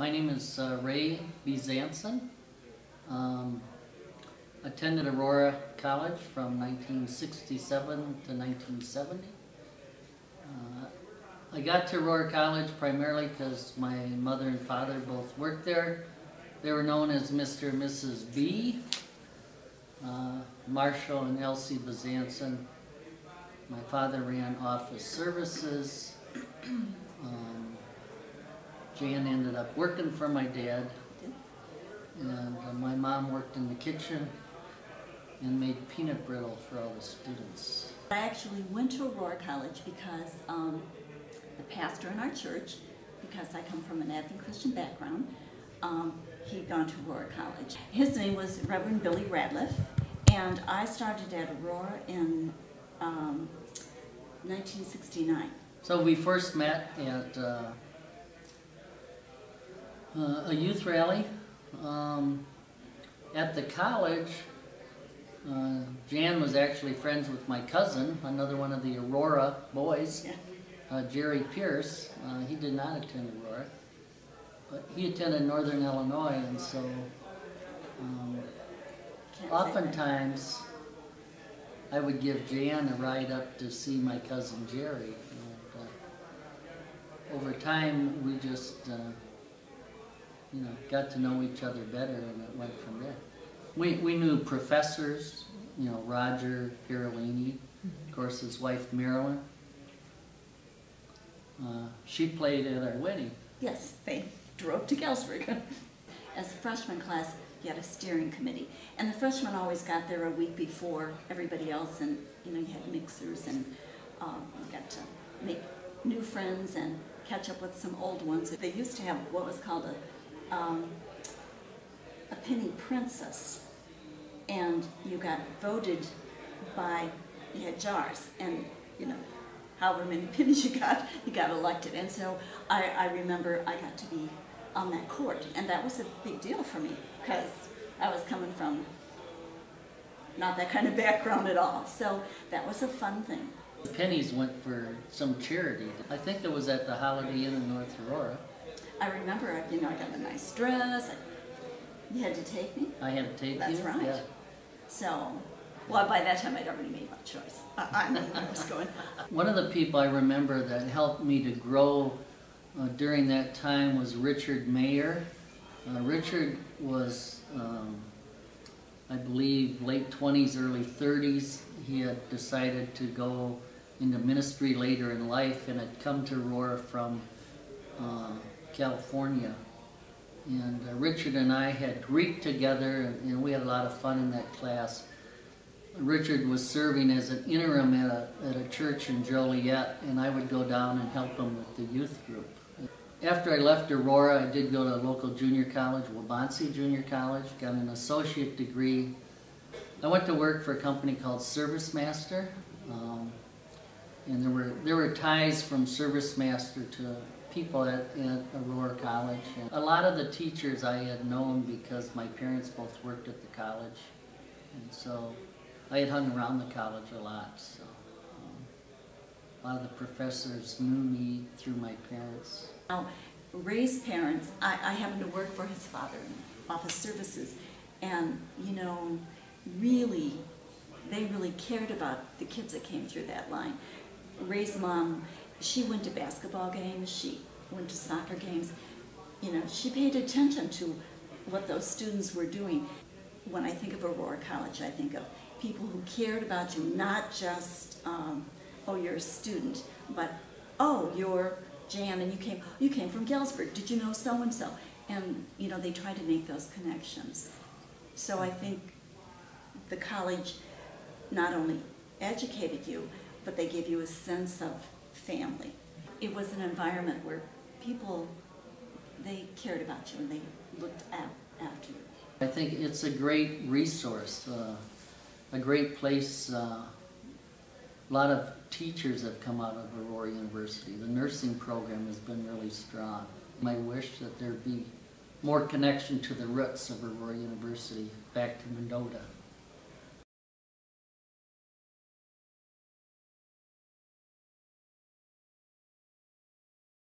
My name is Ray Bezanson. Attended Aurora College from 1967 to 1970. I got to Aurora College primarily because my mother and father both worked there. They were known as Mr. and Mrs. B. Marshall and Elsie Bezanson. My father ran office services. Jan ended up working for my dad, and my mom worked in the kitchen and made peanut brittle for all the students. I actually went to Aurora College because the pastor in our church, because I come from an Advent Christian background, he'd gone to Aurora College. His name was Reverend Billy Radliff, and I started at Aurora in 1969. So we first met at a youth rally at the college. Jan was actually friends with my cousin, another one of the Aurora boys, Jerry Pierce. He did not attend Aurora, but he attended Northern Illinois, and so oftentimes I would give Jan a ride up to see my cousin Jerry. And, over time, we just got to know each other better, and it went from there. We knew professors, Roger Pirolini, of course his wife Marilyn. She played at our wedding. Yes, they drove to Galesburg. As a freshman class, you had a steering committee, and the freshmen always got there a week before everybody else, and you had mixers, and you got to make new friends and catch up with some old ones. They used to have what was called a penny princess, and you got voted by, you had jars, and however many pennies you got elected. And so I remember I got to be on that court, and that was a big deal for me because I was coming from not that kind of background at all. So that was a fun thing. The pennies went for some charity. I think it was at the Holiday Inn in North Aurora. I remember, I got a nice dress. You had to take me? I had to take you? That's right. Yeah. So, well, by that time I'd already made my choice. I knew where I was going. One of the people I remember that helped me to grow during that time was Richard Mayer. Richard was, I believe, late 20s, early 30s. He had decided to go into ministry later in life and had come to Aurora from California. And Richard and I had Greek together, and we had a lot of fun in that class. Richard was serving as an interim at a church in Joliet, and I would go down and help him with the youth group. After I left Aurora, I did go to a local junior college, Bezanson Junior College, got an associate degree. I went to work for a company called Service Master, and there were ties from Service Master to people at Aurora College. And a lot of the teachers I had known because my parents both worked at the college, and so I had hung around the college a lot. So a lot of the professors knew me through my parents. Now, Ray's parents, I happened to work for his father in office services, and really, they really cared about the kids that came through that line. Ray's mom, she went to basketball games, she went to soccer games. She paid attention to what those students were doing. When I think of Aurora College, I think of people who cared about you, not just, oh, you're a student, but, oh, you're Jan and you came from Galesburg. Did you know so-and-so? And, they try to make those connections. So I think the college not only educated you, but they gave you a sense of family. It was an environment where people, they cared about you and they looked after you. I think it's a great resource, a great place. A lot of teachers have come out of Aurora University. The nursing program has been really strong. I wish that there be more connection to the roots of Aurora University back to Mendota.